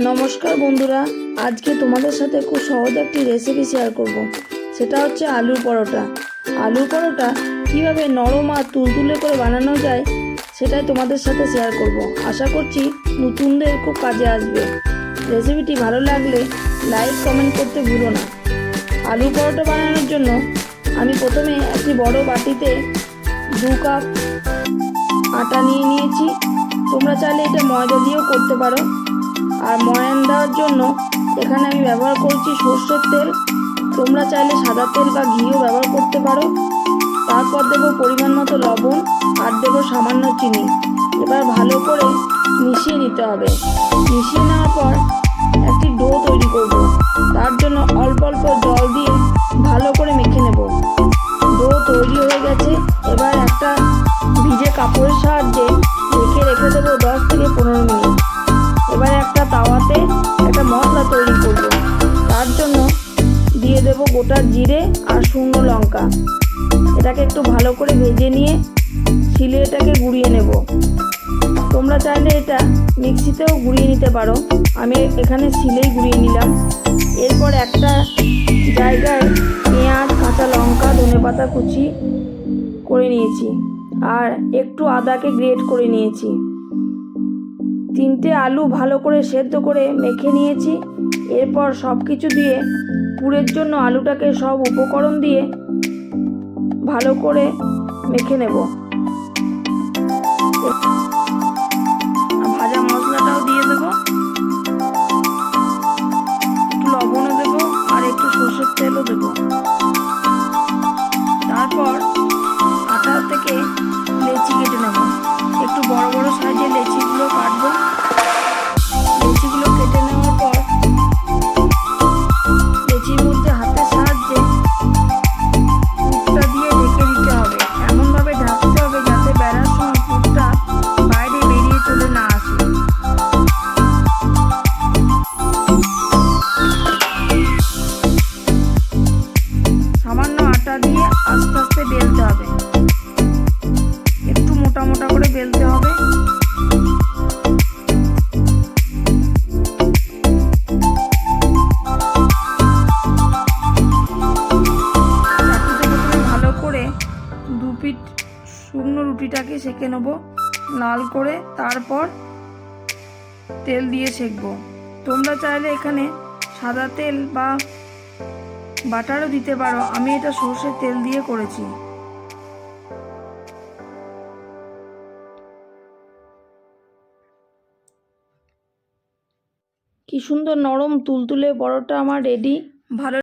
নমস্কার বন্ধুরা, আজকে তোমাদের সাথে খুব সহজ একটি রেসিপি শেয়ার করব। সেটা হচ্ছে আলুর পরোটা। আলুর পরোটা কীভাবে নরম আর তুলতুলে করে বানানো যায় সেটাই তোমাদের সাথে শেয়ার করব। আশা করছি নতুনদের খুব কাজে আসবে। রেসিপিটি ভালো লাগলে লাইক কমেন্ট করতে ভুলো না। আলুর পরোটা বানানোর জন্য আমি প্রথমে একটি বড় বাটিতে 2 কাপ আটা নিয়ে নিয়েছি। তোমরা চাইলে এটা ময়দা দিয়েও করতে পারো। আর ময়ান দেওয়ার জন্য এখানে আমি ব্যবহার করছি সরষের তেল। তোমরা চাইলে সাদা তেল বা ঘিও ব্যবহার করতে পারো। তারপর দেবো পরিমাণ মতো লবণ আর দেবো সামান্য চিনি। এবার ভালো করে মিশিয়ে নিতে হবে। মিশিয়ে নেওয়ার পর একটি ডো তৈরি করব। তার জন্য অল্প অল্প জল দিয়ে ভালো করে মেখে নেব। ডো তৈরি হয়ে গেছে। এবার একটা ভিজে কাপড়ের সাহায্যে রেখে দেবো 10 থেকে 15 মিনিট। এবারে একটা তাওয়াতে একটা মশলা তৈরি করব। তার জন্য দিয়ে দেব গোটা জিরে আর শুকনো লঙ্কা। এটাকে একটু ভালো করে ভেজে নিয়ে শিলে এটাকে গুঁড়িয়ে নেব। তোমরা চাইলে এটা মিক্সিতেও গুঁড়িয়ে নিতে পারো। আমি এখানে শিলেই গুঁড়িয়ে নিলাম। এরপর একটা জায়গায় পেঁয়াজ, কাঁচা লঙ্কা, ধনেপাতা কুচি করে নিয়েছি আর একটু আদাকে গ্রেট করে নিয়েছি। 3টে আলু ভালো করে সেদ্ধ করে মেখে নিয়েছি। এরপর সব কিছু দিয়ে পুরের জন্য আলুটাকে সব উপকরণ দিয়ে ভালো করে মেখে নেব। ভাজা মশলাটাও দিয়ে দেব, একটু লবণও দেব আর একটু সরষের তেলও দেব। তারপর আটা থেকে লেচি কেটে নেব। একটু বড় বড় সাইজের লেচিগুলো কাটবো। লেচিগুলো কেটে নেওয়ার পর লেচির মধ্যে হাতের সাহায্যে পুরটা দিয়ে ঢেকে দিতে হবে। এমনভাবে ঢাকতে হবে যাতে বেড়ার সময় পুরটা বাইরে বেরিয়ে চলে না আসে। সামান্য আটা দিয়ে আস্তে আস্তে বেলতে হবে। একটু মোটা মোটা করে বেলতে হবে। শুকনো রুটিটাকে সেঁকে নেব লাল করে। তারপর তেল দিয়ে সেঁকবো। তোমরা চাইলে এখানে সাদা তেল বা বাটারও দিতে পারো। আমি এটা সরষের তেল দিয়ে করেছি। কি সুন্দর নরম তুলতুলে পরোটা আমার রেডি। ভালো